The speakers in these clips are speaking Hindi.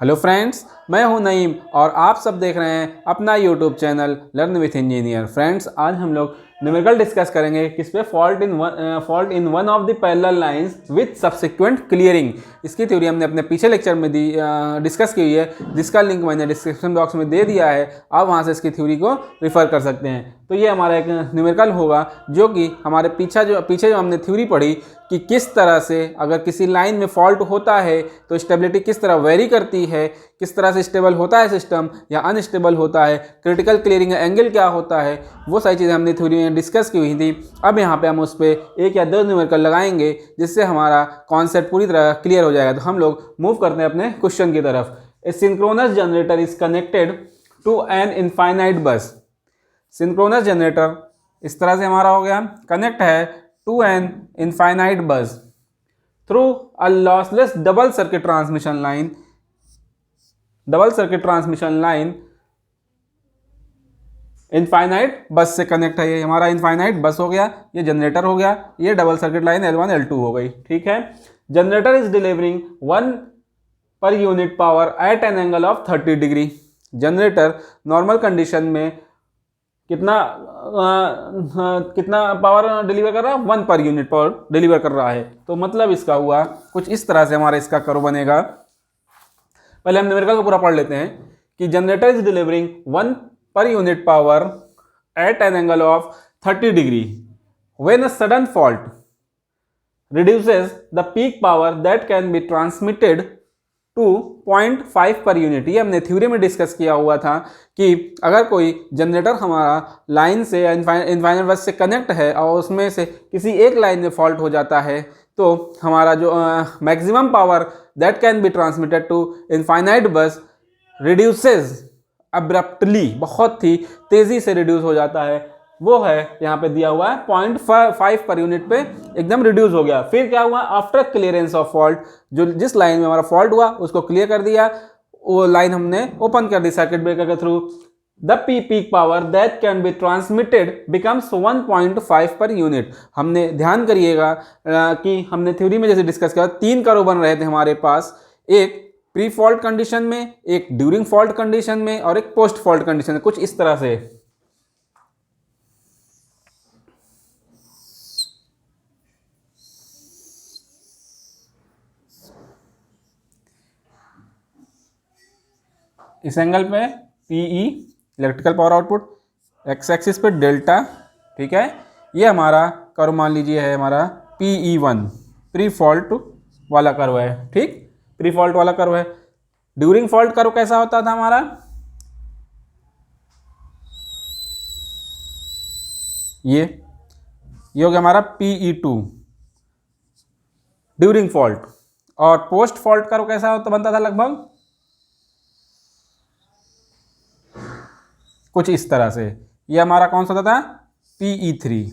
हेलो फ्रेंड्स, मैं हूं नईम और आप सब देख रहे हैं अपना YouTube channel learn with engineer. Friends, आज हम लोग न्यूमेरिकल डिस्कस करेंगे किस पे fault in one of the parallel lines with subsequent clearing. इसकी थ्योरी हमने अपने पीछे लेक्चर में डिस्कस की हुई है, जिसका लिंक मैंने डिस्क्रिप्शन बॉक्स में दे दिया है। आप वहां से इसकी थ्योरी को रिफर कर सकते हैं। तो ये हमारा एक न्यूमेरिकल होगा जो कि हमारे पीछे जो हमने थ्योरी पढ़ी कि किस तरह से अगर किसी लाइन में फॉल्ट होता है तो स्टेबिलिटी किस तरह वेरी करती है, किस तरह से स्टेबल होता है सिस्टम या अनस्टेबल होता है, क्रिटिकल क्लियरिंग एंगल क्या होता है, वो सारी चीज़ें हमने थ्योरी में डिस्कस की हुई थी। अब यहाँ पे हम उस पर एक या दो न्यूमेरिकल लगाएंगे जिससे हमारा कॉन्सेप्ट पूरी तरह क्लियर हो जाएगा। तो हम लोग मूव करते हैं अपने क्वेश्चन की तरफ। A synchronous generator is connected to an infinite bus. Synchronous generator इस तरह से हमारा हो गया, कनेक्ट है to an infinite bus through a lossless double circuit transmission line. Infinite bus से कनेक्ट है, ये हमारा इनफाइनाइट बस हो गया, ये जनरेटर हो गया, ये double circuit line L1 L2 हो गई। ठीक है। Generator is delivering 1 per unit power at an angle of 30 degree. Generator normal condition में कितना पावर डिलीवर कर रहा है? 1 पर यूनिट पावर डिलीवर कर रहा है। तो मतलब इसका हुआ कुछ इस तरह से हमारा इसका कर्व बनेगा। पहले हम न्यूमेरिकल को पूरा पढ़ लेते हैं कि generator is delivering 1 per unit power at an angle of 30 degree when a sudden fault reduces the peak power that can be transmitted to 0.5 per unit. ये हमने थ्योरी में डिस्कस किया हुआ था कि अगर कोई जनरेटर हमारा लाइन से या इनफाइनाइट बस से कनेक्ट है और उसमें से किसी एक लाइन में फॉल्ट हो जाता है तो हमारा जो maximum power that can be transmitted to infinite bus reduces abruptly, बहुत ही तेज़ी से रिड्यूस हो जाता है। वो है यहाँ पे दिया हुआ है 0.5 पर यूनिट पे एकदम रिड्यूस हो गया। फिर क्या हुआ? आफ्टर क्लियरेंस ऑफ फॉल्ट, जो जिस लाइन में हमारा फॉल्ट हुआ उसको क्लियर कर दिया, वो लाइन हमने ओपन कर दी सर्किट ब्रेकर के through. The peak power that can be transmitted becomes 1.5 per unit. हमने ध्यान करिएगा कि हमने थ्योरी में जैसे डिस्कस किया 3 कर्व बन रहे थे हमारे पास, एक प्री फॉल्ट कंडीशन में, एक ड्यूरिंग फॉल्ट कंडीशन में और एक पोस्ट फॉल्ट कंडीशन में, कुछ इस तरह से। इस एंगल पे PE electrical power output, X axis पे डेल्टा। ठीक है। ये हमारा कर्व मान लीजिए है हमारा PE1 प्री फॉल्ट वाला कर्व है। ठीक, प्री फॉल्ट वाला कर्व है। ड्यूरिंग फॉल्ट कर्व कैसा होता था हमारा? ये हो गया हमारा PE2 ड्यूरिंग फॉल्ट। और पोस्ट फॉल्ट कर्व कैसा होता बनता था? लगभग कुछ इस तरह से। ये हमारा कौन सा होता था? PE3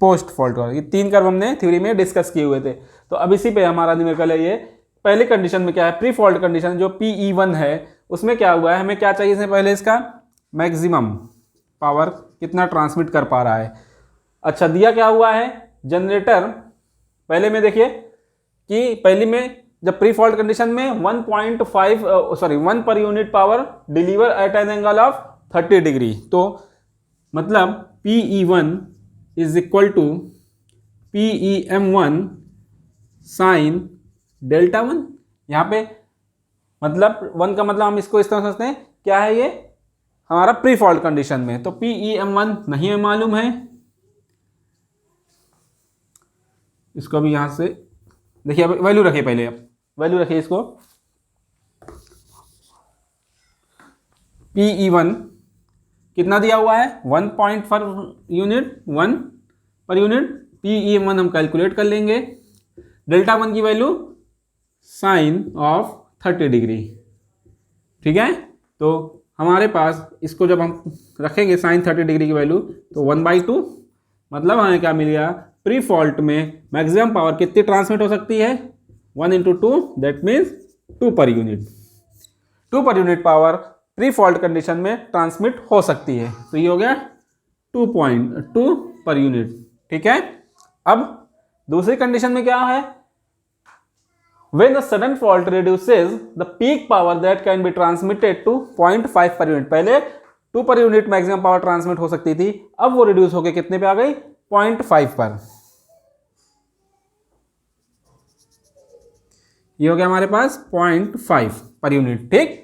पोस्ट फॉल्ट वाला। ये 3 कर्व हमने थ्योरी में डिस्कस किए हुए थे। तो अब इसी पे हमारा न्यूमेरिकल है। ये पहली कंडीशन में क्या है? प्री फॉल्ट कंडीशन जो PE1 है उसमें क्या हुआ है? हमें क्या चाहिए इससे पहले? इसका मैक्सिमम पावर कितना ट्रांसमिट कर पा रहा है। अच्छा, दिया क्या हुआ है? जनरेटर पहले में देखिए कि पहली में जब प्री फॉल्ट कंडीशन में 1 per unit power deliver at an angle of 30 degree. तो मतलब PE1 is equal to PEM1 sine delta 1। यहाँ पे मतलब 1 का मतलब हम इसको इस तरह समझते हैं, क्या है ये हमारा प्री फॉल्ट कंडीशन में। तो PEM1 नहीं हमें मालूम है, इसको भी यहां से देखिए, अब वैल्यू रखिए, पहले अब वैल्यू रखिए इसको। PE1 कितना दिया हुआ है? 1 पर यूनिट। PEM1 हम कैलकुलेट कर लेंगे। डेल्टा 1 की वैल्यू साइन ऑफ 30 डिग्री। ठीक है। तो हमारे पास इसको जब हम रखेंगे साइन 30 डिग्री की वैल्यू तो 1/2, मतलब हमें क्या मिल गया? प्री फॉल्ट में मैक्सिमम पावर कितनी ट्रांसमिट हो सकती है? 1 × 2, दैट मीन्स 2 पर यूनिट। 2 पर unit power pre fault condition में ट्रांसमिट हो सकती है। तो ये हो गया 2.2 पर यूनिट। ठीक है। अब दूसरी कंडीशन में क्या है? When the sudden fault reduces the peak power that can be transmitted to 0.5 per unit, पहले 2 per unit maximum power transmit हो सकती थी, अब वो रिड्यूस होके कितने पे आ गई, 0.5 पर। ये हो गया हमारे पास 0.5 पर यूनिट, ठीक।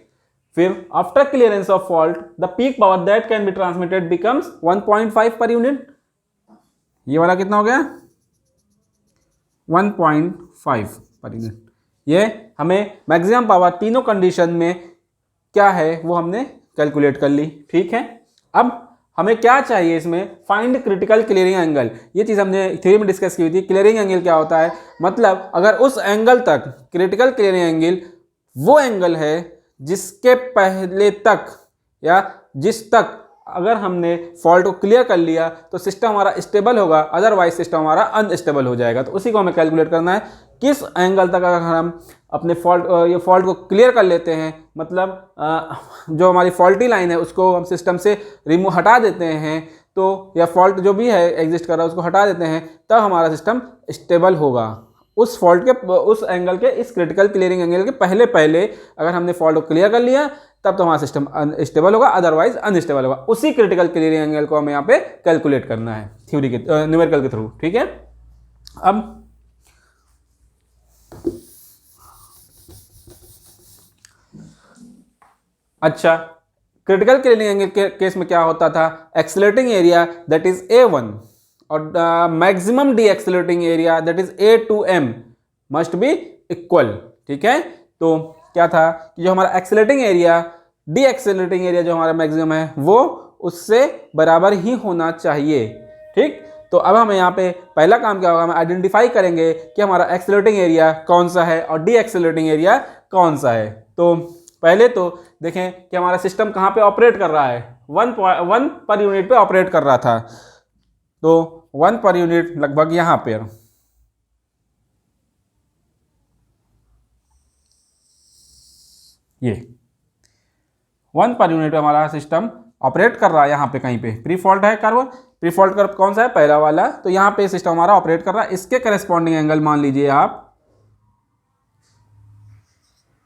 फिर after clearance of fault the peak power that can be transmitted becomes 1.5 per unit. ये वाला कितना हो गया, 1.5 पर यूनिट। ये हमें मैक्सिमम पावर तीनों कंडीशन में क्या है वो हमने कैलकुलेट कर ली, ठीक है। अब हमें क्या चाहिए इसमें, फाइंड क्रिटिकल क्लियरिंग एंगल। ये चीज़ हमने थ्योरी में डिस्कस की हुई थी। क्लियरिंग एंगल क्या होता है, मतलब अगर उस एंगल तक, क्रिटिकल क्लियरिंग एंगल वो एंगल है जिसके पहले तक या जिस तक अगर हमने फॉल्ट को क्लियर कर लिया तो सिस्टम हमारा स्टेबल होगा, अदरवाइज सिस्टम हमारा अनस्टेबल हो जाएगा। तो उसी को हमें कैलकुलेट करना है, किस एंगल तक अगर हम अपने ये फॉल्ट को क्लियर कर लेते हैं, मतलब जो हमारी फॉल्टी लाइन है उसको हम सिस्टम से हटा देते हैं, तो या फॉल्ट जो भी है एग्जिस्ट कर रहा है उसको हटा देते हैं, तब हमारा सिस्टम स्टेबल होगा। उस फॉल्ट के, उस एंगल के, इस क्रिटिकल क्लियरिंग एंगल के पहले पहले अगर हमने फॉल्ट को क्लियर कर लिया तब तो हमारा सिस्टम स्टेबल होगा, अदरवाइज अनस्टेबल होगा। उसी क्रिटिकल क्लियरिंग एंगल को हमें यहाँ पे कैलकुलेट करना है थ्योरी के, न्यूमेरिकल के थ्रू, ठीक है। अब अच्छा, क्रिटिकल क्लियरिंग एंगल के केस में क्या होता था, accelerating area that is A1 और maximum D accelerating area that is A2M must be equal, ठीक है। तो क्या था कि जो हमारा accelerating area, D accelerating area जो हमारा मैक्सिमम है वो उससे बराबर ही होना चाहिए, ठीक। तो अब हमें यहाँ पे पहला काम क्या होगा, हम आइडेंटिफाई करेंगे कि हमारा एक्सेलरेटिंग एरिया कौन सा है और डी एक्सेलरेटिंग एरिया कौन सा है। तो पहले तो देखें कि हमारा सिस्टम कहाँ पे ऑपरेट कर रहा है, 1 पर यूनिट पे ऑपरेट कर रहा था, तो 1 पर यूनिट लगभग यहाँ पे, ये 1 पर यूनिट पे हमारा सिस्टम ऑपरेट कर रहा है। यहाँ पे कहीं पे प्री फॉल्ट है कर्व, प्री फॉल्ट कर्व कौन सा है, पहला वाला, तो यहाँ पे सिस्टम हमारा ऑपरेट कर रहा है। इसके करेस्पॉन्डिंग एंगल मान लीजिए आप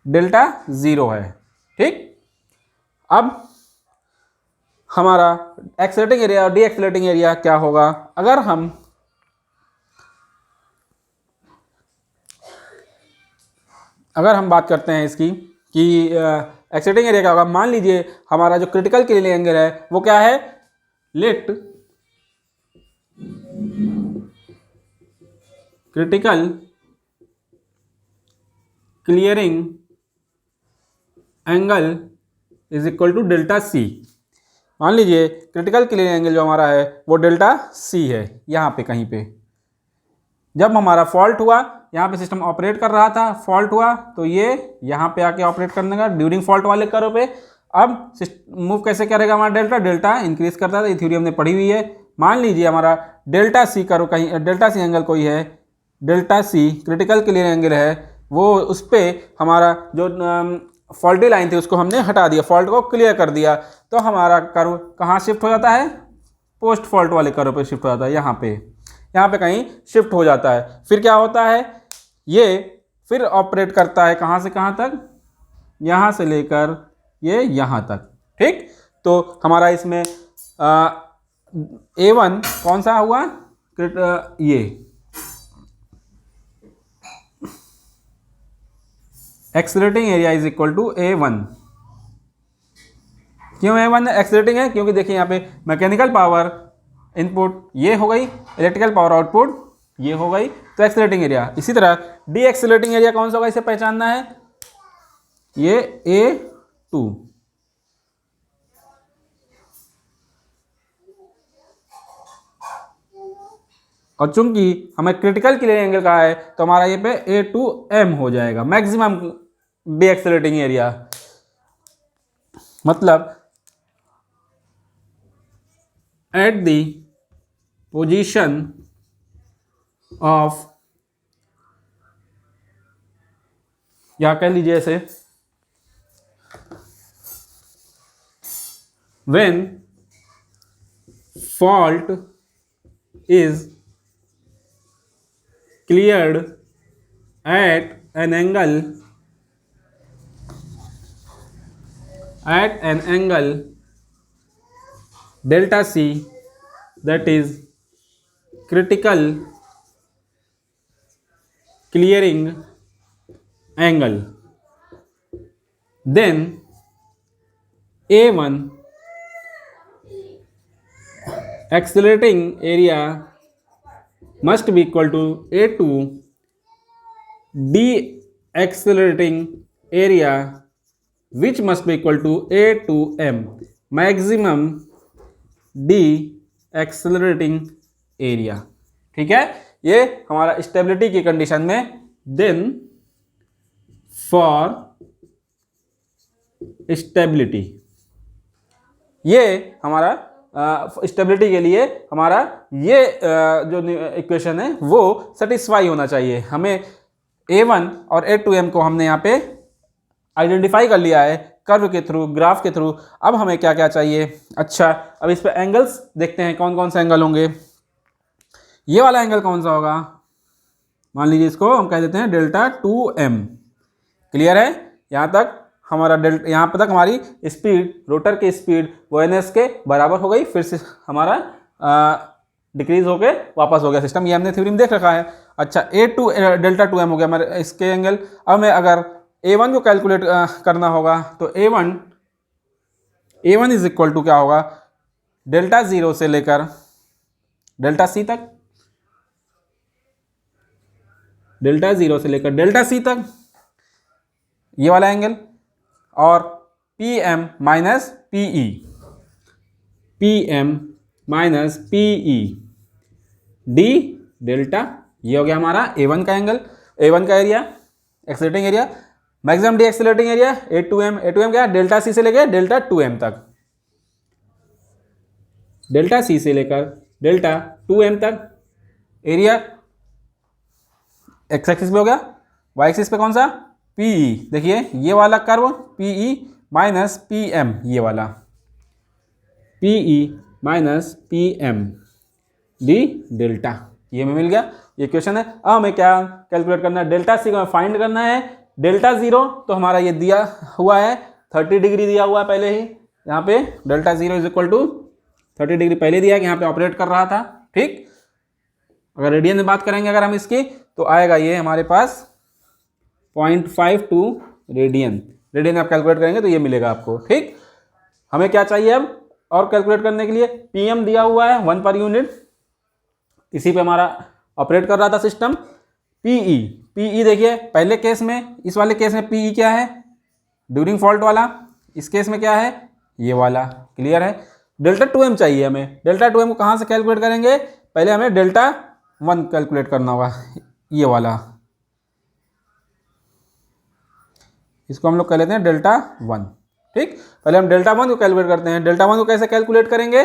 डेल्टा 0 है, ठीक। अब हमारा एक्सेलरेटिंग एरिया और डी एक्सेलरेटिंग एरिया क्या होगा, अगर हम बात करते हैं इसकी कि एक्सेलरेटिंग एरिया क्या होगा, मान लीजिए हमारा जो क्रिटिकल क्लियरिंग एंगल है वो क्या है, let critical clearing angle is equal to delta C. मान लीजिए क्रिटिकल क्लियरिंग एंगल जो हमारा है वो डेल्टा सी है, यहाँ पे कहीं पे। जब हमारा फॉल्ट हुआ, यहाँ पे सिस्टम ऑपरेट कर रहा था, फॉल्ट हुआ तो ये यहाँ पे आके ऑपरेट करने का ड्यूरिंग फॉल्ट वाले कर्व पे। अब मूव कैसे करेगा हमारा, डेल्टा इंक्रीज करता था, ये थ्योरी हमने पढ़ी हुई है। मान लीजिए हमारा डेल्टा सी कर्व कहीं, डेल्टा सी एंगल कोई है, delta C critical clearing angle है, वो उस पर हमारा जो फॉल्टी लाइन थी उसको हमने हटा दिया, फॉल्ट को क्लियर कर दिया, तो हमारा कर्व कहाँ शिफ्ट हो जाता है, पोस्ट फॉल्ट वाले कर्व पे शिफ्ट हो जाता है, यहाँ पे कहीं शिफ्ट हो जाता है। फिर क्या होता है, ये फिर ऑपरेट करता है कहाँ से कहाँ तक, यहाँ से लेकर ये यहाँ तक, ठीक। तो हमारा इसमें A1 कौन सा हुआ, ये accelerating area is equal to A1। क्यों A1 एक्सेलरेटिंग है, क्योंकि देखिए यहाँ पे मैकेनिकल पावर इनपुट ये हो गई, इलेक्ट्रिकल पावर आउटपुट ये हो गई, तो एक्सेलरेटिंग एरिया। इसी तरह डी एक्सेलरेटिंग एरिया कौन सा होगा, इसे पहचानना है, ये A2। और चूंकि हमें क्रिटिकल क्लियरिंग एंगल कहा है तो हमारा ये पे A2M हो जाएगा, मैक्सिमम डी एक्सेलरेटिंग एरिया। मतलब एट द पोजीशन ऑफ, या कह लीजिए ऐसे, when fault is cleared at an angle delta c, that is critical clearing angle, then A1 accelerating area must be equal to A2 deaccelerating area, which must be equal to A2m, maximum deaccelerating area। ठीक है, ये हमारा स्टेबिलिटी की कंडीशन में। देन फॉर स्टेबिलिटी, ये हमारा स्टेबिलिटी के लिए हमारा ये जो इक्वेशन है वो सेटिस्फाई होना चाहिए। हमें A1 और A2m को हमने यहाँ पे आइडेंटिफाई कर लिया है कर्व के थ्रू, ग्राफ के थ्रू। अब हमें क्या क्या चाहिए? अच्छा, अब इस पे एंगल्स देखते हैं कौन कौन से एंगल होंगे। ये वाला एंगल कौन सा होगा? मान लीजिए इसको हम कह देते हैं डेल्टा 2m। क्लियर है? यहाँ तक हमारा यहाँ पर तक हमारी स्पीड, रोटर की स्पीड वो ns के बराबर हो गई। फिर से हमारा डिक्रीज होके वापस हो गया सिस्टम। ये हमने थ्योरी में देख रखा है। अच्छा, A2 डेल्टा 2m हो गया हमारे इसके एंगल। अब मैं अगर A1 को कैलकुलेट करना होगा तो A1 इज इक्वल टू क्या होगा? डेल्टा 0 से लेकर डेल्टा c तक, डेल्टा 0 से लेकर डेल्टा c तक ये वाला एंगल, और PM minus PE, PM minus PE d delta, ये हो गया हमारा A1 का एंगल, A1 का area, accelerating area, maximum D accelerating area A2m। A2m क्या है? डेल्टा c से लेकर डेल्टा 2m तक, डेल्टा c से लेकर डेल्टा 2m तक एरिया एक्स एक्सिस पे हो गया, वाई एक्सिस पे कौन सा? PE। देखिए ये वाला कर्व PE माइनस PM, ये वाला PE minus PM D delta, ये हमें मिल गया। ये क्वेश्चन है। अब हमें क्या कैलकुलेट करना है? डेल्टा सी को फाइंड करना है। डेल्टा 0 तो हमारा ये दिया हुआ है 30 डिग्री दिया हुआ है पहले ही। यहाँ पे delta 0 is equal to 30 degree पहले दिया है कि यहाँ पे ऑपरेट कर रहा था। ठीक, अगर रेडियन में बात करेंगे अगर हम इसकी, तो आएगा ये हमारे पास 0.52 रेडियन। रेडियन आप कैलकुलेट करेंगे तो ये मिलेगा आपको। ठीक, हमें क्या चाहिए अब और कैलकुलेट करने के लिए? PM दिया हुआ है 1 पर यूनिट, इसी पे हमारा ऑपरेट कर रहा था सिस्टम। PE देखिए पहले केस में, इस वाले केस में PE क्या है? ड्यूरिंग फॉल्ट वाला। इस केस में क्या है? ये वाला। क्लियर है? डेल्टा 2m चाहिए हमें। डेल्टा 2m को कहाँ से कैलकुलेट करेंगे? पहले हमें डेल्टा 1 कैलकुलेट करना होगा, ये वाला। इसको हम लोग कह लेते हैं डेल्टा 1। ठीक, पहले हम डेल्टा 1 को कैलकुलेट करते हैं। डेल्टा 1 को कैसे कैलकुलेट करेंगे?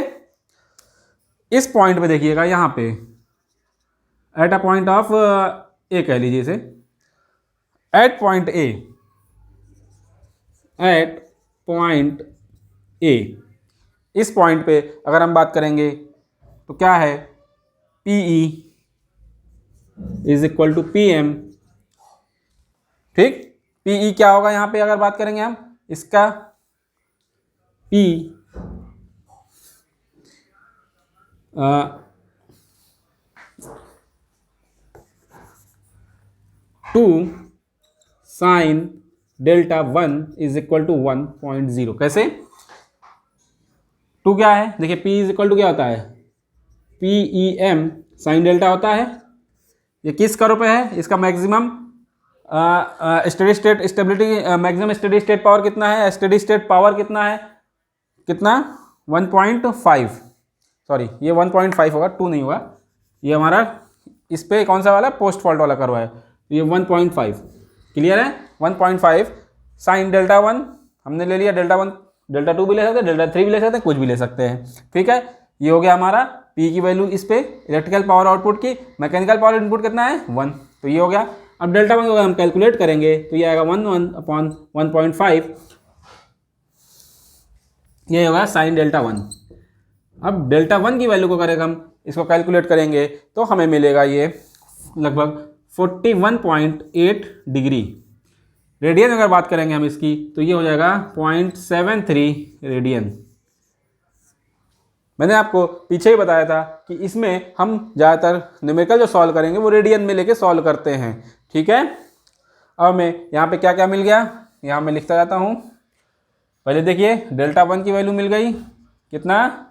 इस पॉइंट पे देखिएगा, यहाँ पे एट अ पॉइंट ऑफ ए कह लीजिए इसे, एट पॉइंट ए, इस पॉइंट पे अगर हम बात करेंगे तो क्या है? PE is equal to PM। ठीक, PE क्या होगा यहाँ पे अगर बात करेंगे हम इसका? P 2 sine delta 1 is equal to 1.0। कैसे? 2 क्या है? देखिए P इज इक्वल टू क्या होता है? PEM साइन डेल्टा होता है। ये किस कर्व पे है? इसका maximum steady state stability, maximum steady state power कितना है? स्टेडी स्टेट पावर कितना है? कितना? 1.5। सॉरी, ये 1.5 होगा, 2 नहीं होगा। ये हमारा इस पे कौन सा वाला? पोस्ट फॉल्ट वाला कर्व है। ये 1.5। क्लियर है? 1.5 साइन डेल्टा 1 हमने ले लिया। डेल्टा 1, डेल्टा 2 भी ले सकते हैं, डेल्टा 3 भी ले सकते हैं, कुछ भी ले सकते हैं। ठीक है, ये हो गया हमारा P की वैल्यू इस पे, इलेक्ट्रिकल पावर आउटपुट की। मैकेनिकल पावर इनपुट कितना है? 1। तो ये हो गया। अब डेल्टा 1 को अगर हम कैलकुलेट करेंगे तो ये आएगा 1/1.5, ये होगा साइन डेल्टा 1। अब डेल्टा 1 की वैल्यू को करेगा हम इसको कैलकुलेट करेंगे तो हमें मिलेगा ये लगभग 41.8 डिग्री। रेडियन अगर बात करेंगे हम इसकी तो ये हो जाएगा 0.73 रेडियन। मैंने आपको पीछे ही बताया था कि इसमें हम ज़्यादातर न्यूमेरिकल जो सॉल्व करेंगे वो रेडियन में लेके सॉल्व करते हैं। ठीक है, अब हमें यहाँ पे क्या क्या मिल गया, यहाँ मैं लिखता जाता हूँ। पहले देखिए डेल्टा 1 की वैल्यू मिल गई, कितना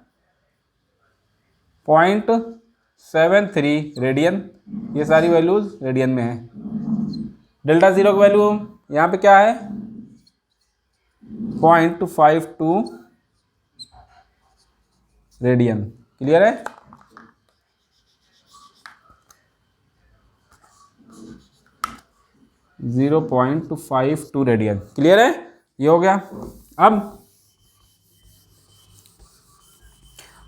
0.73 रेडियन, ये सारी वैल्यूज रेडियन में है। डेल्टा 0 की वैल्यू यहाँ पे क्या है 0.52 रेडियन। क्लियर है, जीरो 0.52 रेडियन। क्लियर है, ये हो गया। अब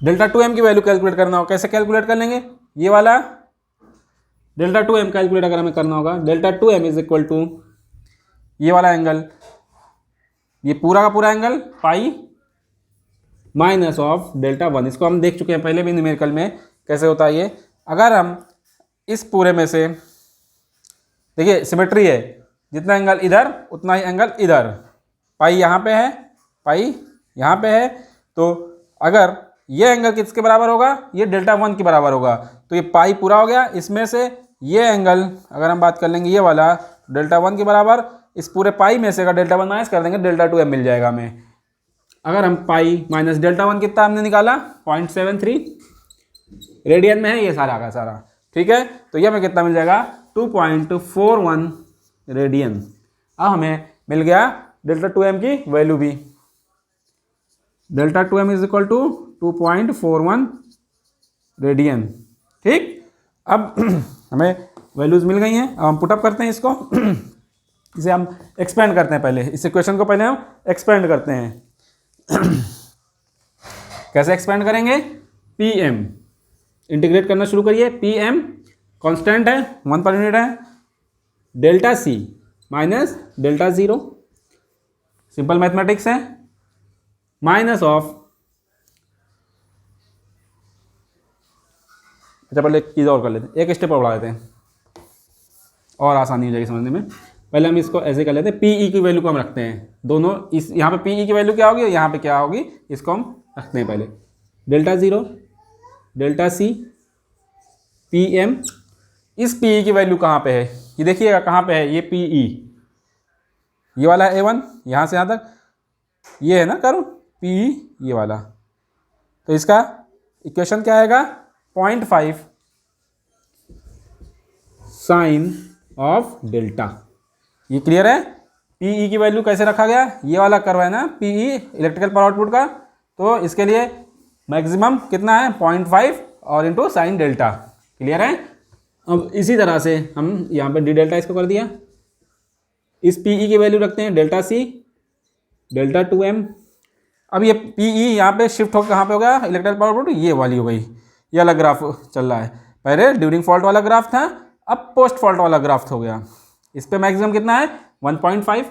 डेल्टा 2m की वैल्यू कैलकुलेट करना हो, कैसे कैलकुलेट कर लेंगे, ये वाला डेल्टा 2m कैलकुलेट अगर हमें करना होगा, delta 2m is equal to ये वाला एंगल, ये पूरा का पूरा angle pi minus of delta 1। इसको हम देख चुके हैं पहले भी न्यूमेरिकल में कैसे होता है ये। अगर हम इस पूरे में से देखिए सिमेट्री है, जितना एंगल इधर उतना ही एंगल इधर, पाई यहाँ पे है, पाई यहाँ पे है, तो अगर ये एंगल किसके बराबर होगा, ये डेल्टा 1 के बराबर होगा, तो ये पाई पूरा हो गया। इसमें से ये एंगल अगर हम बात कर लेंगे ये वाला डेल्टा 1 के बराबर, इस पूरे पाई में से अगर डेल्टा 1 माइनस कर देंगे डेल्टा 2m मिल जाएगा हमें। अगर हम पाई माइनस डेल्टा 1 कितना हमने निकाला 0.73 रेडियन में है ये सारा का सारा। ठीक है, तो ये हमें कितना मिल जाएगा 2.41 रेडियन। अब हमें मिल गया डेल्टा 2m की वैल्यू भी, delta 2m is equal to 2.41 radian. ठीक, अब हमें वैल्यूज मिल गई हैं। अब हम पुटअप करते हैं इसको इसे हम एक्सपेंड करते हैं, पहले इस इक्वेशन को पहले हम एक्सपेंड करते हैं। कैसे एक्सपेंड करेंगे, pm इंटीग्रेट करना शुरू करिए। pm कांस्टेंट है 1 पर यूनिट है, delta c minus delta 0 simple mathematics है, माइनस ऑफ, अच्छा पहले एक चीज़ और कर लेते हैं, एक स्टेप और बढ़ा देते हैं और आसानी हो जाएगी समझने में। पहले हम इसको ऐसे कर लेते हैं, पी ई की वैल्यू को हम रखते हैं दोनों, इस यहाँ पे पी ई की वैल्यू क्या होगी और यहाँ पे क्या होगी, इसको हम रखते हैं पहले। Delta 0 delta C P M, इस पी ई की वैल्यू कहाँ पे है, ये देखिएगा कहाँ पे है, ये पी ई, ये वाला A1 यहाँ से यहाँ तक ये है ना कर्व पी ई ये वाला, तो इसका इक्वेशन क्या आएगा 0.5 साइन ऑफ डेल्टा। ये क्लियर है, पीई की वैल्यू कैसे रखा गया, ये वाला कर्व है ना पीई इलेक्ट्रिकल पावर आउटपुट का, तो इसके लिए मैक्सिमम कितना है 0.5 और इंटू साइन डेल्टा। क्लियर है, अब इसी तरह से हम यहाँ पे डी डेल्टा इसको कर दिया, इस पीई की वैल्यू रखते हैं डेल्टा सी डेल्टा 2m। अब ये पीई यहाँ पे शिफ्ट हो कहाँ पे हो गया, इलेक्ट्रिकल पावर आउटपुट ये वाली हो गई, ये अलग ग्राफ चल रहा है, पहले ड्यूरिंग फॉल्ट वाला ग्राफ था, अब पोस्ट फॉल्ट वाला ग्राफ हो गया। इस पे मैक्सिमम कितना है 1.5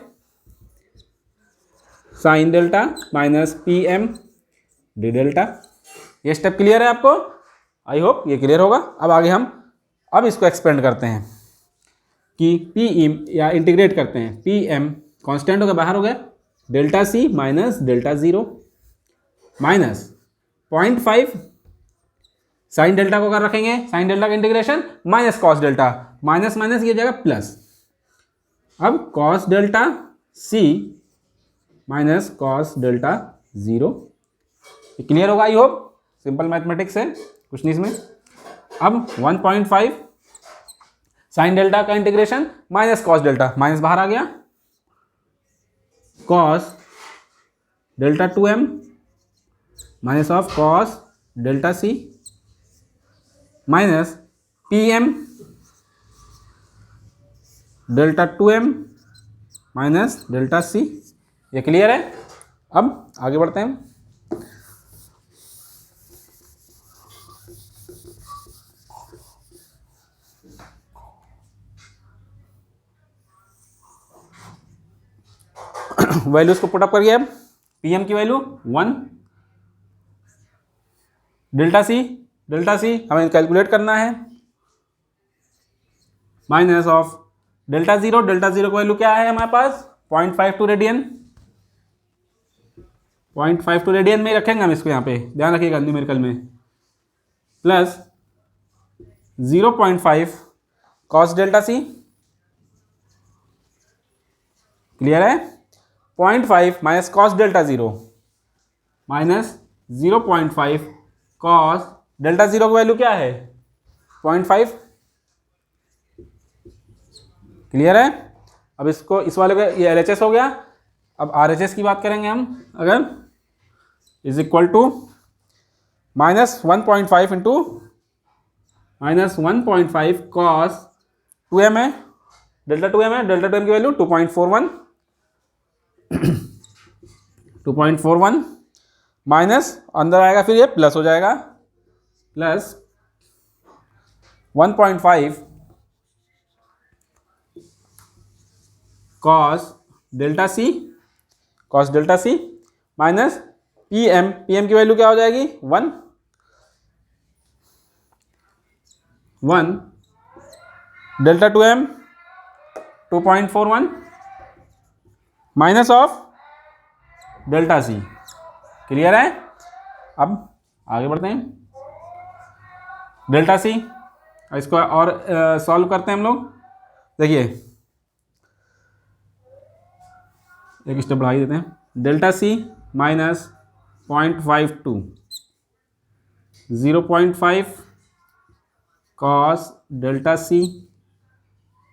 sine delta minus P M D delta. ये स्टेप क्लियर है आपको, आई होप ये क्लियर होगा। अब आगे हम अब इसको एक्सपेंड करते हैं कि पी या इंटीग्रेट करते हैं, पी एम कॉन्स्टेंट हो गया बाहर हो गया, डेल्टा सी minus delta 0 minus 0.5 sine delta को कर रखेंगे, साइन डेल्टा का integration minus cos delta, minus minus ये जाएगा प्लस। अब कॉस डेल्टा सी माइनस कॉस डेल्टा 0, क्लियर होगा आई होप, सिंपल मैथमेटिक्स है कुछ नहीं इसमें। अब 1.5 साइन डेल्टा का integration minus cos delta, minus बाहर आ गया, cos delta 2m minus of cos delta C minus P M delta 2m minus delta C. ये क्लियर है, अब आगे बढ़ते हैं। वैल्यूज को पुटअप करिए। अब पीएम की वैल्यू 1, डेल्टा सी हमें कैलकुलेट करना है, माइनस ऑफ डेल्टा जीरो की वैल्यू क्या है हमारे पास 0.52 रेडियन, 0.52 रेडियन में ही रखेंगे हम इसको, यहाँ पे ध्यान रखिएगा न्यूमेरिकल में, प्लस 0.5 कॉस डेल्टा सी, क्लियर है, 0.5 minus cos delta zero minus 0.5 cos delta zero की वैल्यू क्या है 0.5, क्लियर है। अब इसको इस वाले का ये LHS हो गया। अब RHS की बात करेंगे हम, अगर is equal to minus 1.5 into minus 1.5 cos 2m है, डेल्टा 2m है, डेल्टा 2m की वैल्यू 2.41 माइनस अंदर आएगा, फिर ये प्लस हो जाएगा, प्लस 1.5 कॉस डेल्टा सी माइनस पीएम की वैल्यू क्या हो जाएगी 1 delta 2m 2.41 minus of delta C, clear है। अब आगे बढ़ते हैं, डेल्टा सी इसको और सॉल्व करते हैं हम लोग। देखिए एक स्टेप बढ़ा ही देते हैं, डेल्टा सी माइनस 0.52 0.5 कॉस डेल्टा सी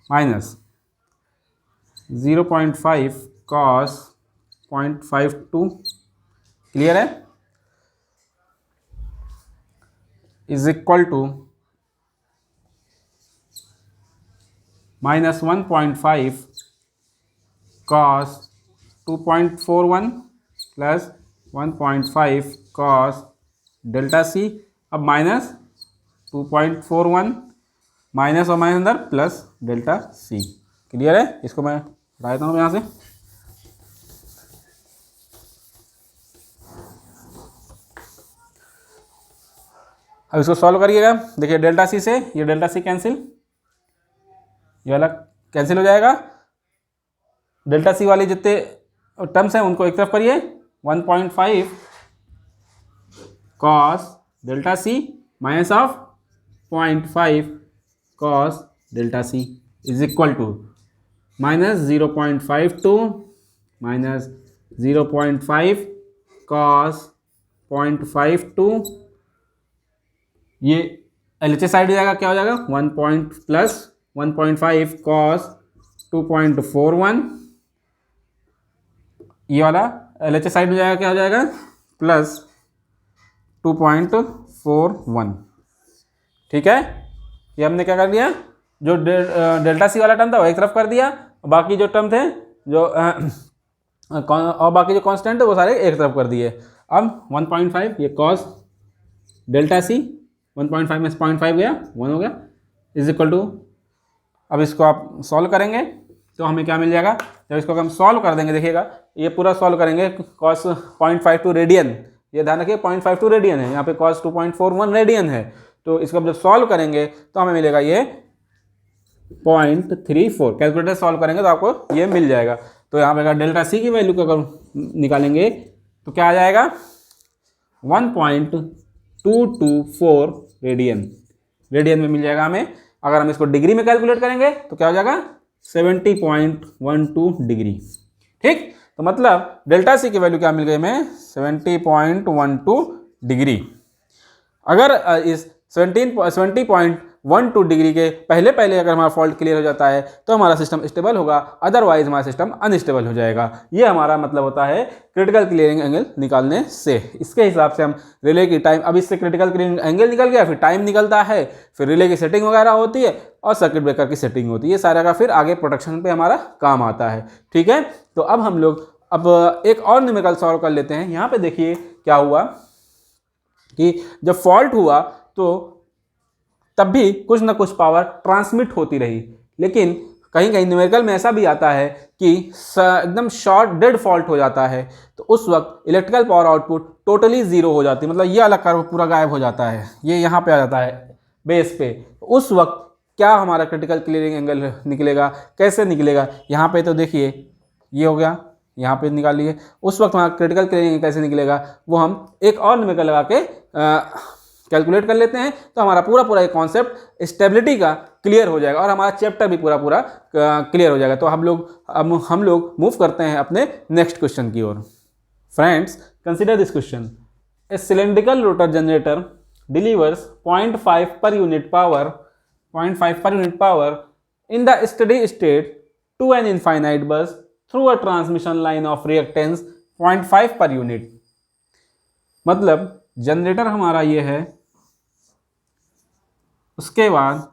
माइनस 0.5 कॉस 0.52, क्लियर है, is equal to minus 1.5 cos 2.41 plus 1.5 cos delta c. अब माइनस 2.41 माइनस और माइनस अंदर प्लस डेल्टा सी, क्लियर है। इसको मैं हटा देता हूँ यहाँ से। अब इसको सॉल्व करिएगा। देखिए डेल्टा सी से ये डेल्टा सी कैंसिल, ये वाला कैंसिल हो जाएगा। डेल्टा सी वाली जितने टर्म्स हैं उनको एक तरफ करिए, 1.5 cos delta C minus of 0.5 cos delta C is equal to minus 0.52 minus 0.5 cos 0.52, ये LHS साइड हो जाएगा, क्या हो जाएगा 1.5 कॉस 2.41, ये वाला LHS साइड हो जाएगा, क्या हो जाएगा प्लस 2.41, ठीक है। ये हमने क्या कर दिया, जो डेल्टा सी वाला टर्म था वो एक तरफ कर दिया, बाकी जो टर्म थे जो और बाकी जो कांस्टेंट है वो सारे एक तरफ कर दिए। अब 1.5 ये कॉस डेल्टा सी 1.5 में 0.5 गया 1 हो गया, इज इक्वल टू, अब इसको आप सॉल्व करेंगे तो हमें क्या मिल जाएगा, जब इसको हम सॉल्व कर देंगे, देखिएगा ये पूरा सॉल्व करेंगे, कॉस 0.52 रेडियन, ये ध्यान रखिए 0.52 रेडियन है, यहाँ पे कॉस 2.41 रेडियन है, तो इसको जब सॉल्व करेंगे तो हमें मिलेगा ये 0.34, कैलकुलेटर सॉल्व करेंगे तो आपको ये मिल जाएगा। तो यहाँ पे अगर डेल्टा सी की वैल्यू को अगर निकालेंगे तो क्या आ जाएगा 1.224 रेडियन में मिल जाएगा हमें। अगर हम इसको डिग्री में कैलकुलेट करेंगे तो क्या हो जाएगा 70.12 डिग्री, ठीक। तो मतलब डेल्टा सी की वैल्यू क्या मिल गई हमें 70.12 डिग्री। अगर इस 70.12 डिग्री के पहले अगर हमारा फॉल्ट क्लियर हो जाता है तो हमारा सिस्टम स्टेबल होगा, अदरवाइज हमारा सिस्टम अनस्टेबल हो जाएगा। ये हमारा मतलब होता है क्रिटिकल क्लियरिंग एंगल निकालने से। इसके हिसाब से हम रिले की टाइम, अब इससे क्रिटिकल क्लियरिंग एंगल निकल गया, फिर टाइम निकलता है, फिर रिले की सेटिंग वगैरह होती है और सर्किट ब्रेकर की सेटिंग होती है, ये सारा का फिर आगे प्रोटेक्शन पे हमारा काम आता है, ठीक है। तो अब हम लोग एक और न्यूमेरिकल सॉल्व कर लेते हैं। यहाँ पे देखिए क्या हुआ कि जब फॉल्ट हुआ तो तब भी कुछ ना कुछ पावर ट्रांसमिट होती रही, लेकिन कहीं कहीं न्यूमेरिकल में ऐसा भी आता है कि एकदम शॉर्ट डेड फॉल्ट हो जाता है, तो उस वक्त electrical power output totally zero हो जाती है, मतलब ये अलग कर्व पूरा गायब हो जाता है, ये यहाँ पे आ जाता है बेस पे। उस वक्त क्या हमारा क्रिटिकल क्लीयरिंग एंगल निकलेगा, कैसे निकलेगा। यहाँ पे तो देखिए ये हो गया, यहाँ पे निकालिए, उस वक्त हमारा क्रिटिकल क्लीयरिंग कैसे निकलेगा वो हम एक और न्यूमेरिकल लगा के कैलकुलेट कर लेते हैं, तो हमारा पूरा एक कॉन्सेप्ट स्टेबिलिटी का क्लियर हो जाएगा और हमारा चैप्टर भी पूरा क्लियर हो जाएगा। तो हम लोग मूव करते हैं अपने नेक्स्ट क्वेश्चन की ओर। Friends, consider this question. A cylindrical rotor generator delivers 0.5 per unit power in the steady state to an infinite bus through a transmission line of reactance 0.5 per unit। मतलब जनरेटर हमारा ये है, उसके बाद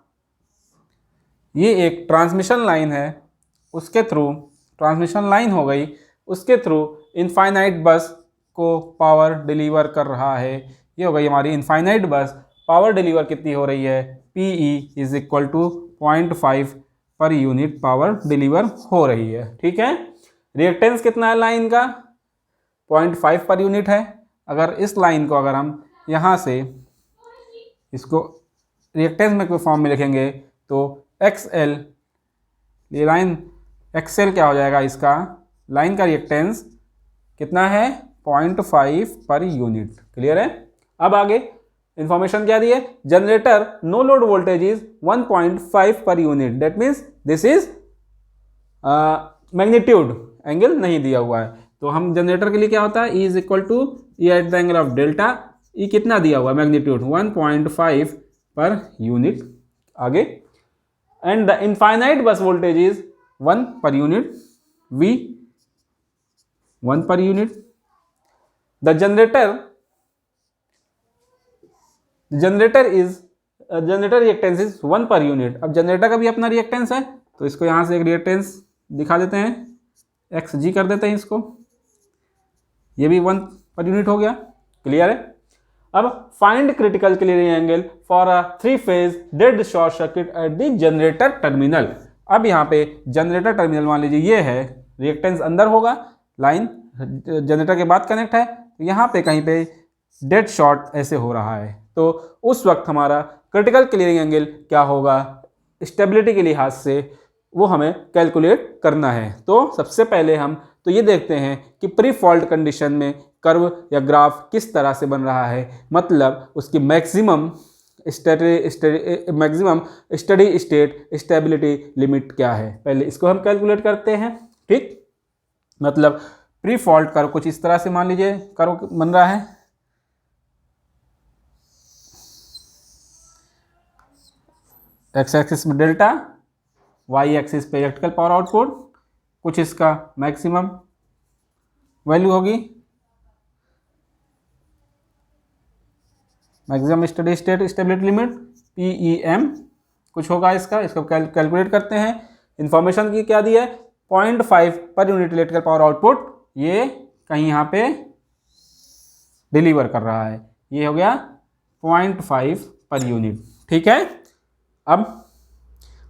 ये एक ट्रांसमिशन लाइन है, उसके थ्रू ट्रांसमिशन लाइन हो गई, उसके थ्रू इनफाइनाइट बस को पावर डिलीवर कर रहा है। ये हो गई हमारी इनफाइनाइट बस। पावर डिलीवर कितनी हो रही है, PE इज इक्वल टू 0.5 पर यूनिट पावर डिलीवर हो रही है। ठीक है, रिएक्टेंस कितना है लाइन का, 0.5 पर यूनिट है। अगर इस लाइन को अगर हम यहाँ से इसको रिएक्टेंस में कोई फॉर्म में लिखेंगे तो XL, ये लाइन XL क्या हो जाएगा, इसका लाइन का रिएक्टेंस कितना है, 0.5 पर यूनिट। क्लियर है। अब आगे इंफॉर्मेशन क्या दी है, generator no load voltage is 1.5 per unit, that means this is magnitude, angle नहीं दिया हुआ है। तो हम जनरेटर के लिए क्या होता है, E is equal to E at the angle of delta. E कितना दिया हुआ है, मैग्नीट्यूड 1.5 पर यूनिट। आगे, and the infinite bus voltage is 1 per unit, V 1 per unit. The generator reactance is 1 per unit. अब जनरेटर का भी अपना रिएक्टेंस है, तो इसको यहाँ से एक रिएक्टेंस दिखा देते हैं, XG कर देते हैं इसको, ये भी 1 पर यूनिट हो गया। क्लियर है। अब find critical clearing angle for a 3 phase dead short circuit at the generator terminal. अब यहाँ पे जनरेटर टर्मिनल मान लीजिए ये है, रिएक्टेंस अंदर होगा, लाइन जनरेटर के बाद कनेक्ट है, यहाँ पे कहीं पे डेड शॉर्ट ऐसे हो रहा है, तो उस वक्त हमारा क्रिटिकल क्लीयरिंग एंगल क्या होगा, स्टेबिलिटी के लिहाज से वो हमें कैलकुलेट करना है। तो सबसे पहले हम तो ये देखते हैं कि प्री फॉल्ट कंडीशन में कर्व या ग्राफ किस तरह से बन रहा है, मतलब उसकी maximum steady state stability limit क्या है, पहले इसको हम कैलकुलेट करते हैं। ठीक, मतलब प्री फॉल्ट कर्व कुछ इस तरह से मान लीजिए कर्व बन रहा है, एक्स एक्सिस में डेल्टा, वाई एक्सिस पे इलेक्ट्रिकल पावर आउटपुट, कुछ इसका मैक्सिमम वैल्यू होगी, maximum steady state stability limit PEM कुछ होगा इसको कैलकुलेट करते हैं। इंफॉर्मेशन की क्या दी है, 0.5 per unit electrical power output, ये कहीं यहाँ पे डिलीवर कर रहा है, ये हो गया 0.5 पर यूनिट। ठीक है, अब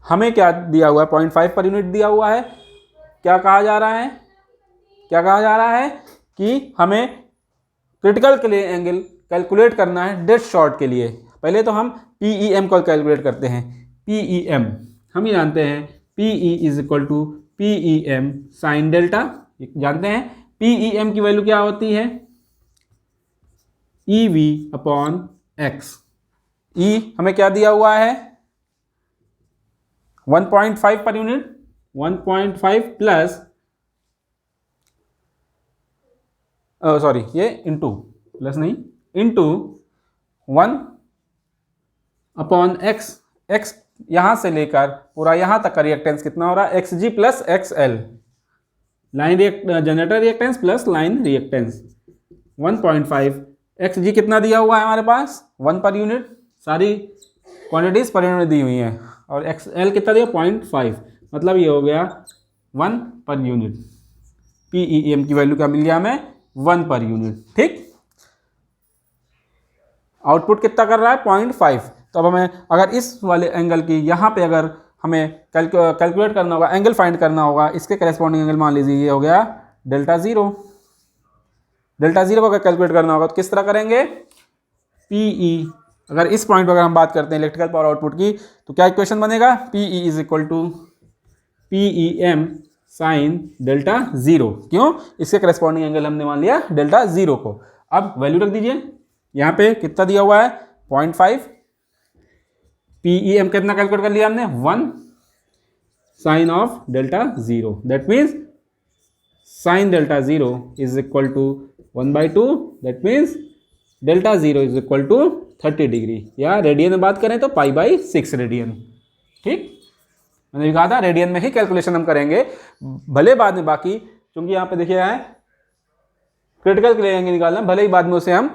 हमें क्या दिया हुआ है, 0.5 पर यूनिट दिया हुआ है। क्या कहा जा रहा है कि हमें क्रिटिकल क्लीयरिंग एंगल कैलकुलेट करना है डेड शॉर्ट के लिए। पहले तो हम PEM को कैलकुलेट करते हैं। PEM हम ही जानते हैं, PE is equal to PEM sine delta, जानते हैं। PEM की वैल्यू क्या होती है, EV अपॉन X। E हमें क्या दिया हुआ है, 1.5 पर यूनिट, 1.5 प्लस सॉरी ये इंटू, प्लस नहीं, इंटू 1 अपॉन X। X यहाँ से लेकर पूरा यहाँ तक का रिएक्टेंस कितना हो रहा है, XG plus XL, line generator reactance plus line reactance. 1.5 XG कितना दिया हुआ है हमारे पास, 1 पर यूनिट, सारी क्वांटिटीज पर यूनिट दी हुई हैं, और XL कितना दिया, 0.5, मतलब ये हो गया 1 पर यूनिट। PEM की वैल्यू क्या मिल गया हमें, 1 पर यूनिट। ठीक, आउटपुट कितना कर रहा है, 0.5। तो अब हमें अगर इस वाले एंगल की यहाँ पे अगर हमें कैलकुलेट करना होगा, एंगल फाइंड करना होगा, इसके करेस्पॉन्डिंग एंगल मान लीजिए ये हो गया डेल्टा ज़ीरो। डेल्टा ज़ीरो को अगर कैलकुलेट करना होगा तो किस तरह करेंगे, PE अगर इस पॉइंट पर अगर हम बात करते हैं इलेक्ट्रिकल पावर आउटपुट की, तो क्या इक्वेशन बनेगा, PE is equal to PEM sine delta zero. क्यों, इसके करस्पॉन्डिंग एंगल हमने मान लिया डेल्टा जीरो को। अब वैल्यू रख दीजिए, यहाँ पे कितना दिया हुआ है 0.5, PEM कितना कैलकुलेट कर लिया हमने 1 sine of delta zero, that means sine delta zero is equal to 1/2, that means delta zero is equal to 30 degree, या रेडियन में बात करें तो π/6 रेडियन। ठीक, मैंने भी कहा था रेडियन में ही कैलकुलेशन हम करेंगे, भले बाद में बाकी, क्योंकि यहाँ पे देखिए है क्रिटिकल क्लियर एंगल निकालना, भले ही बाद में उसे हम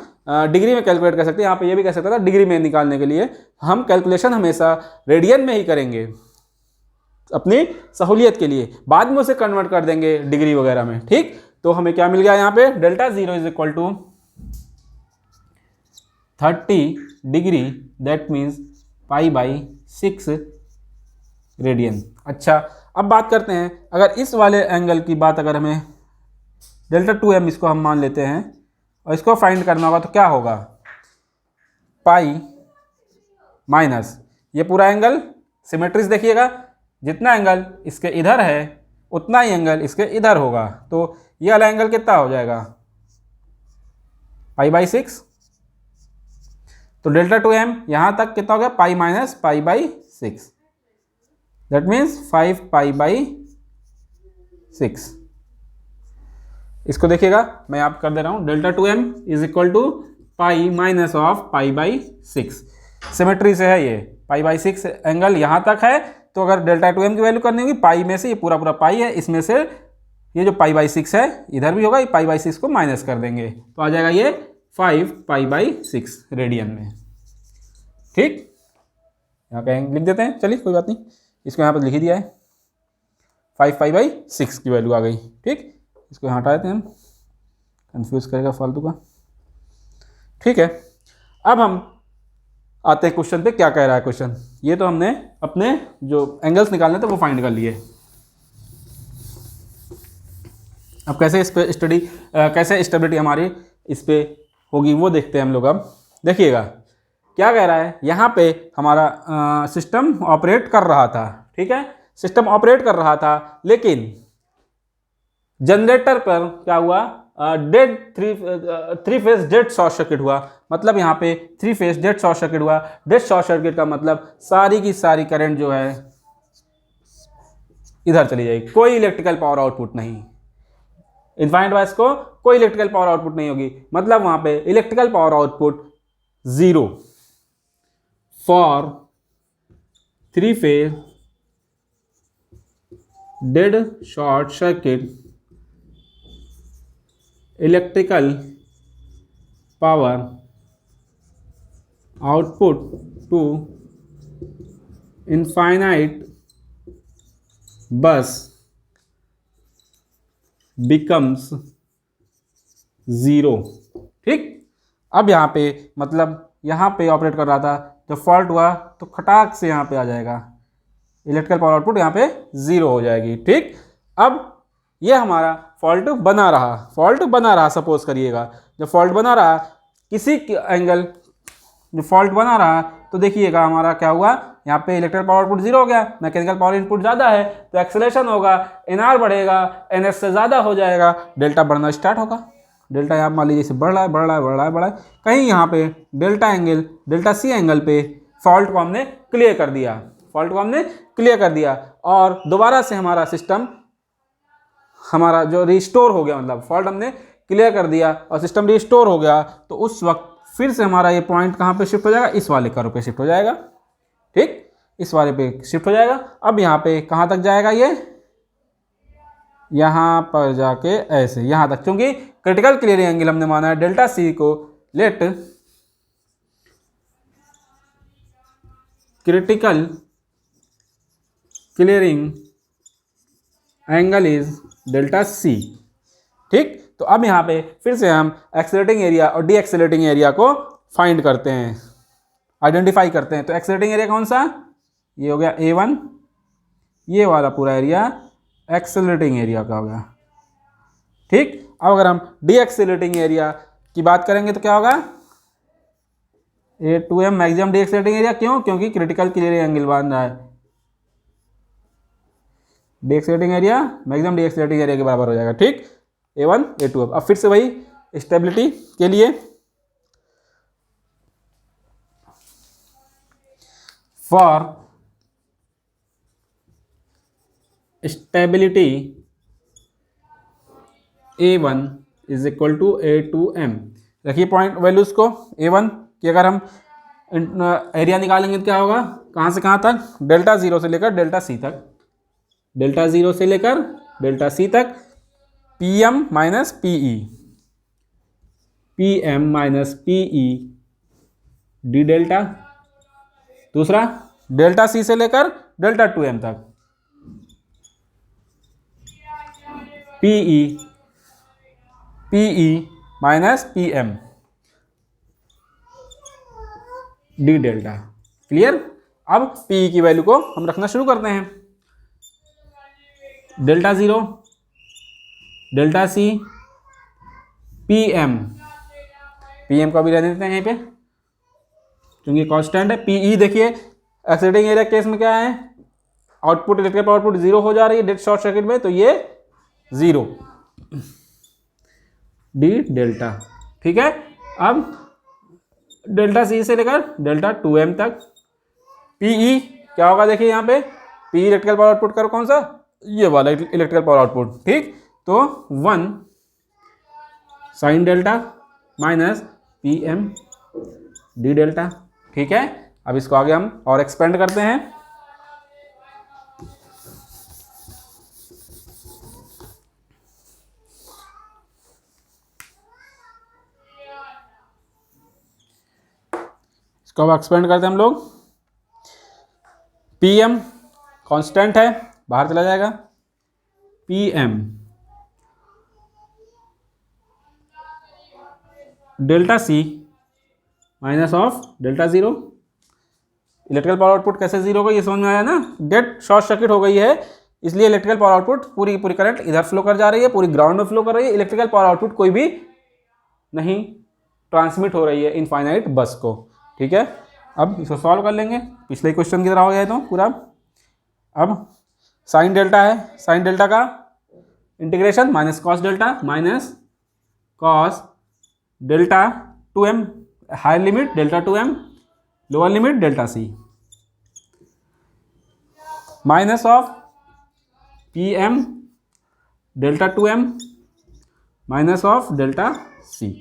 डिग्री में कैलकुलेट कर सकते हैं। यहाँ पे ये भी कह सकता था डिग्री में निकालने के लिए हम कैलकुलेशन हमेशा रेडियन में ही करेंगे अपनी सहूलियत के लिए, बाद में उसे कन्वर्ट कर देंगे डिग्री वगैरह में। ठीक, तो हमें क्या मिल गया यहाँ पे, delta zero is equal to 30 degree, that means π/6 radian. अच्छा, अब बात करते हैं, अगर इस वाले एंगल की बात अगर हमें डेल्टा 2m इसको हम मान लेते हैं और इसको फाइंड करना होगा, तो क्या होगा, पाई माइनस ये पूरा एंगल, सिमेट्रीज देखिएगा, जितना एंगल इसके इधर है उतना ही एंगल इसके इधर होगा, तो ये वाला एंगल कितना हो जाएगा π/6। तो डेल्टा 2m यहाँ तक कितना हो गया, पाई माइनस π/6, दैट मीन्स 5π/6। इसको देखिएगा, मैं आप कर दे रहा हूँ, delta 2m is equal to pi minus of π/6, symmetry से है ये, π/6 एंगल यहाँ तक है, तो अगर डेल्टा 2m की वैल्यू करनी होगी, पाई में से ये पूरा पूरा पाई है, इसमें से ये जो π/6 है इधर भी होगा, ये π/6 को माइनस कर देंगे, तो आ जाएगा ये 5π/6 रेडियन में। ठीक, यहाँ कहीं लिख देते हैं, चलिए कोई बात नहीं, इसको यहाँ पर लिख ही दिया है, 5π/6 की वैल्यू आ गई। ठीक, इसको यहाँ हटा देते हैं, हम कंफ्यूज करेगा फालतू का। ठीक है, अब हम आते हैं क्वेश्चन पे, क्या कह रहा है क्वेश्चन। ये तो हमने अपने जो एंगल्स निकालने थे वो फाइंड कर लिए, अब कैसे इस पे स्टडी, कैसे स्टेबिलिटी हमारी इस पे होगी वो देखते हैं हम लोग। अब देखिएगा क्या कह रहा है, यहाँ पे हमारा सिस्टम ऑपरेट कर रहा था, ठीक है, सिस्टम ऑपरेट कर रहा था, लेकिन जनरेटर पर क्या हुआ, dead three phase dead short circuit हुआ। मतलब यहाँ पे 3 फेज डेड शॉर्ट सर्किट हुआ। डेड शॉर्ट सर्किट का मतलब सारी की सारी करंट जो है इधर चली जाएगी, कोई इलेक्ट्रिकल पावर आउटपुट नहीं, इनफाइनाइट वाइज को कोई इलेक्ट्रिकल पावर आउटपुट नहीं होगी। मतलब वहां पे electrical power output 0 for 3 phase dead short circuit electrical power output to infinite bus becomes 0। ठीक, अब यहाँ पे मतलब यहाँ पे ऑपरेट कर रहा था, जब फॉल्ट हुआ तो खटाक से यहाँ पे आ जाएगा, इलेक्ट्रिकल पावर आउटपुट यहाँ पे 0 हो जाएगी। ठीक, अब ये हमारा फॉल्ट बना रहा, सपोज करिएगा जब फॉल्ट बना रहा किसी एंगल, जो फॉल्ट बना रहा, तो देखिएगा हमारा क्या हुआ, यहाँ पे इलेक्ट्रिकल पावर आउटपुट 0 हो गया, मैकेनिकल पावर इनपुट ज़्यादा है तो एक्सेलरेशन होगा, एनआर बढ़ेगा, एनएस से ज़्यादा हो जाएगा, डेल्टा बढ़ना स्टार्ट होगा। डेल्टा यहाँ मान लीजिए बढ़ रहा है, कहीं यहाँ पे डेल्टा सी एंगल पे फॉल्ट को हमने क्लियर कर दिया, और दोबारा से हमारा सिस्टम हमारा जो रिस्टोर हो गया, मतलब फॉल्ट हमने क्लियर कर दिया और सिस्टम रिस्टोर हो गया, तो उस वक्त फिर से हमारा ये पॉइंट कहाँ पे शिफ्ट हो जाएगा, इस वाले कर्व पे शिफ्ट हो जाएगा। ठीक, इस वाले पे शिफ्ट हो जाएगा। अब यहाँ पे कहाँ तक जाएगा, ये यहाँ पर जाके ऐसे यहाँ तक, क्योंकि क्रिटिकल क्लियरिंग एंगल हमने माना है डेल्टा सी को, let critical clearing angle is delta सी। ठीक, तो अब यहाँ पे फिर से हम एक्सेलरेटिंग एरिया और डी एक्सेलरेटिंग एरिया को फाइंड करते हैं, आइडेंटिफाई करते हैं। तो एक्सेलरेटिंग एरिया कौन सा, ये हो गया A1, ये वाला पूरा एरिया एक्सेलरेटिंग एरिया का हो गया। ठीक, अब अगर हम डी एक्सेलरेटिंग एरिया की बात करेंगे तो क्या होगा, A2M मैक्सिमम डीएक्सेलेटिंग एरिया, क्यों? क्योंकि क्रिटिकल क्लियर एंगल बन रहा है। डीएक्सेलेटिंग एरिया मैक्सिमम डीएक्सेलेटिंग एरिया के बराबर हो जाएगा, ठीक। A1 A2M। अब फिर से वही स्टेबिलिटी के लिए for stability A1 is equal to A2M। रखिए पॉइंट वैल्यूज को। A1 की अगर हम एरिया निकालेंगे तो क्या होगा, कहाँ से कहाँ तक, डेल्टा जीरो से लेकर डेल्टा सी तक, डेल्टा जीरो से लेकर डेल्टा सी तक, PM minus PE, PM minus PE D delta. दूसरा डेल्टा सी से लेकर डेल्टा 2M तक, PE minus PM D delta. Clear. अब PE की वैल्यू को हम रखना शुरू करते हैं। Delta zero, delta C, PM को अभी रहने देते हैं यहीं पे क्योंकि कांस्टेंट है। PE देखिए एक्सीलरेटिंग एरिया केस में क्या है, output electrical power output zero हो जा रही है डेड शॉर्ट सर्किट में, तो ये जीरो डी डेल्टा, ठीक है। अब डेल्टा सी से लेकर डेल्टा 2M तक, PE क्या होगा देखिए यहाँ पे, PE इलेक्ट्रिकल पावर आउटपुट करो कौन सा, ये वाला इलेक्ट्रिकल पावर आउटपुट, ठीक। तो 1 sign delta minus PM D delta, ठीक है। अब इसको आगे हम और एक्सपेंड करते हैं। इसको अब एक्सपेंड करते हैं हम लोग। PM कांस्टेंट है, बाहर चला जाएगा, PM delta C minus of delta zero. Electrical power output कैसे जीरो होगा ये समझ में आया ना, डेड शॉर्ट सर्किट हो गई है, इसलिए इलेक्ट्रिकल पावर आउटपुट पूरी पूरी करंट इधर फ्लो कर जा रही है, पूरी ग्राउंड में फ्लो कर रही है, इलेक्ट्रिकल पावर आउटपुट कोई भी नहीं ट्रांसमिट हो रही है इनफाइनाइट बस को, ठीक है। अब इसको सॉल्व कर लेंगे, पिछले क्वेश्चन की तरह हो गया तो पूरा। अब साइन डेल्टा है, साइन डेल्टा का integration minus cos delta minus cos delta 2M, higher limit delta 2M, lower limit delta C, minus of PM delta 2M minus of delta सी,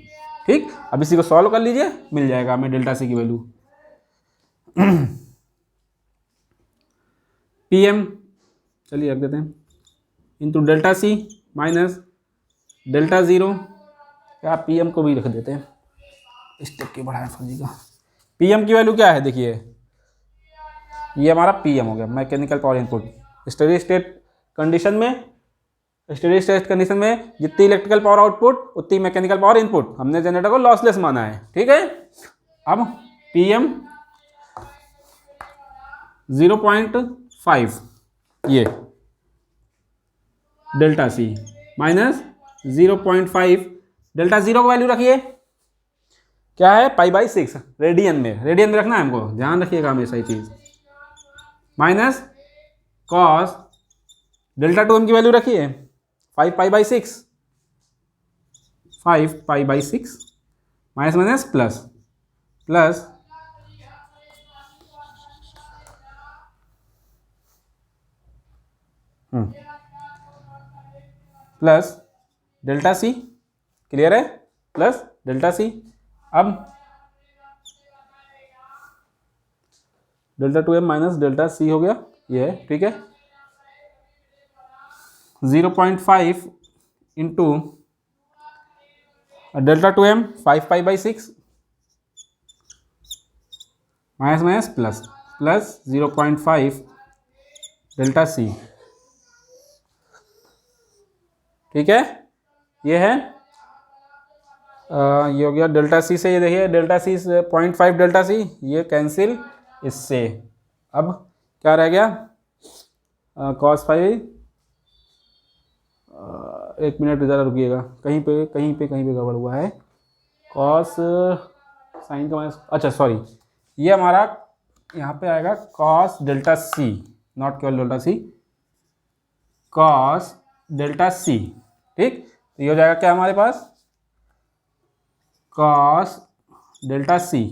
ठीक। अब इसी को सॉल्व कर लीजिए, मिल जाएगा हमें डेल्टा सी की वैल्यू। PM चलिए रख देते हैं इंटू डेल्टा सी माइनस डेल्टा जीरो, क्या PM को भी रख देते हैं, स्टेप के बढ़ाए फर्जी का। PM की वैल्यू क्या है देखिए, ये हमारा PM हो गया, mechanical power input. Steady state condition में, स्टेडी स्टेट कंडीशन में जितनी इलेक्ट्रिकल पावर आउटपुट उतनी मैकेनिकल पावर इनपुट, हमने जनरेटर को लॉसलेस माना है, ठीक है। अब PM 0.5 ये डेल्टा सी माइनस 0.5 डेल्टा जीरो की वैल्यू रखिए क्या है, π/6 रेडियन में, रेडियन में रखना है हमको, ध्यान रखिएगा हमेशा ये चीज, माइनस कॉस डेल्टा 2M की वैल्यू रखिए 5π/6, 5π/6 minus minus plus plus plus delta सी, क्लियर है, प्लस डेल्टा सी। अब डेल्टा 2M माइनस डेल्टा सी हो गया, ये है, ठीक है। 0.5 into delta 2M 5π/6 minus minus plus plus 0.5 delta सी, ठीक है। ये है ये हो गया डेल्टा सी से, ये देखिए डेल्टा सी 0.5 डेल्टा सी, ये कैंसिल इससे। अब क्या रह गया, cos 5, एक मिनट ज़रा रुकिएगा, कहीं पे गड़बड़ हुआ है, cos साइन का माइनस, अच्छा सॉरी, ये हमारा यहाँ पे आएगा कॉस डेल्टा सी, नॉट केवल डेल्टा सी, कॉस डेल्टा सी। ठीक, तो ये हो जाएगा क्या हमारे पास, कॉस डेल्टा सी।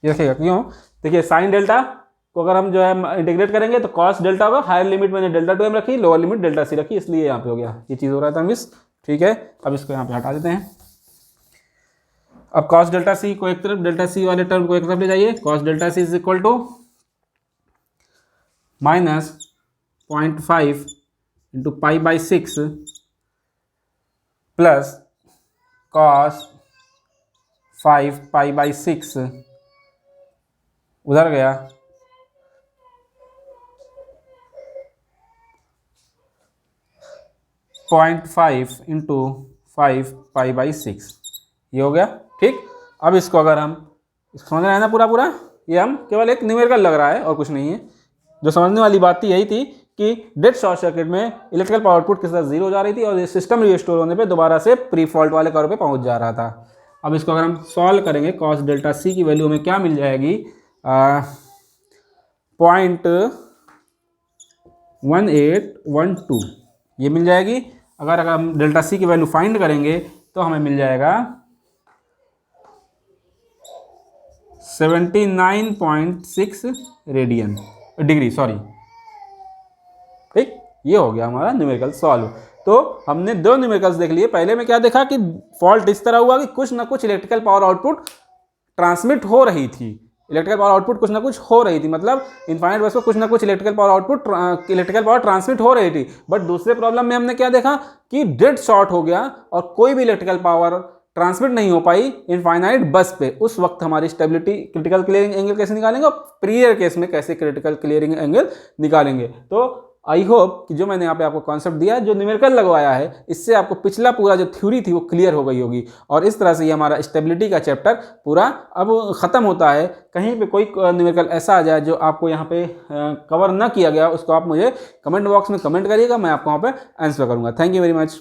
ये रखिएगा, क्यों, देखिए साइन डेल्टा को अगर हम जो है इंटीग्रेट करेंगे तो कॉस डेल्टा होगा, हायर लिमिट मैंने डेल्टा 2m रखी, लोअर लिमिट डेल्टा सी रखी, इसलिए यहाँ पे हो गया, ये चीज़ हो रहा था मिस। ठीक है, अब इसको यहाँ पे हटा देते हैं। अब कॉस डेल्टा सी को एक तरफ, डेल्टा सी वाले टर्म को एक तरफ ले जाइए, cos delta C is equal to -0.5 into π/6 plus cos 5 π/6 उधर गया, .5 इंटू 5 π/6, ये हो गया। ठीक, अब इसको अगर हम, इसको समझ रहे हैं ना पूरा पूरा, ये हम केवल एक न्यूमेरिकल लग रहा है और कुछ नहीं है। जो समझने वाली बात थी यही थी कि डेड शॉर्ट सर्किट में इलेक्ट्रिकल पावर आउटपुट के साथ 0 हो जा रही थी और ये सिस्टम रिस्टोर होने पे दोबारा से प्री फॉल्ट वाले कर्व पे पहुंच जा रहा था। अब इसको अगर हम सॉल्व करेंगे, कॉस डेल्टा सी की वैल्यू हमें क्या मिल जाएगी, 0.1812 ये मिल जाएगी। अगर हम डेल्टा सी की वैल्यू फाइंड करेंगे तो हमें मिल जाएगा 79.6 डिग्री, सॉरी। ठीक, ये हो गया हमारा न्यूमेरिकल सॉल्व। तो हमने दो न्यूमेरिकल्स देख लिए। पहले में क्या देखा कि फॉल्ट इस तरह हुआ कि कुछ ना कुछ इलेक्ट्रिकल पावर आउटपुट ट्रांसमिट हो रही थी, इलेक्ट्रिकल पावर आउटपुट कुछ ना कुछ हो रही थी, मतलब इनफाइनाइट बस को कुछ ना कुछ इलेक्ट्रिकल पावर ट्रांसमिट हो रही थी। बट दूसरे प्रॉब्लम में हमने क्या देखा कि डेड शॉर्ट हो गया और कोई भी इलेक्ट्रिकल पावर ट्रांसमिट नहीं हो पाई इनफाइनाइट बस पे। उस वक्त हमारी स्टेबिलिटी, क्रिटिकल क्लियरिंग एंगल कैसे निकालेंगे और प्रीवियर केस में कैसे क्रिटिकल क्लियरिंग एंगल निकालेंगे। तो आई होप कि जो मैंने यहाँ पे आपको कॉन्सेप्ट दिया, जो न्यूमेरिकल लगवाया है, इससे आपको पिछला पूरा जो थ्योरी थी वो क्लियर हो गई होगी। और इस तरह से ये हमारा स्टेबिलिटी का चैप्टर पूरा अब ख़त्म होता है। कहीं पे कोई न्यूमेरिकल ऐसा आ जाए जो आपको यहाँ पे कवर ना किया गया, उसको आप मुझे कमेंट बॉक्स में कमेंट करिएगा, मैं आपको वहाँ पे आंसर करूँगा। Thank you very much.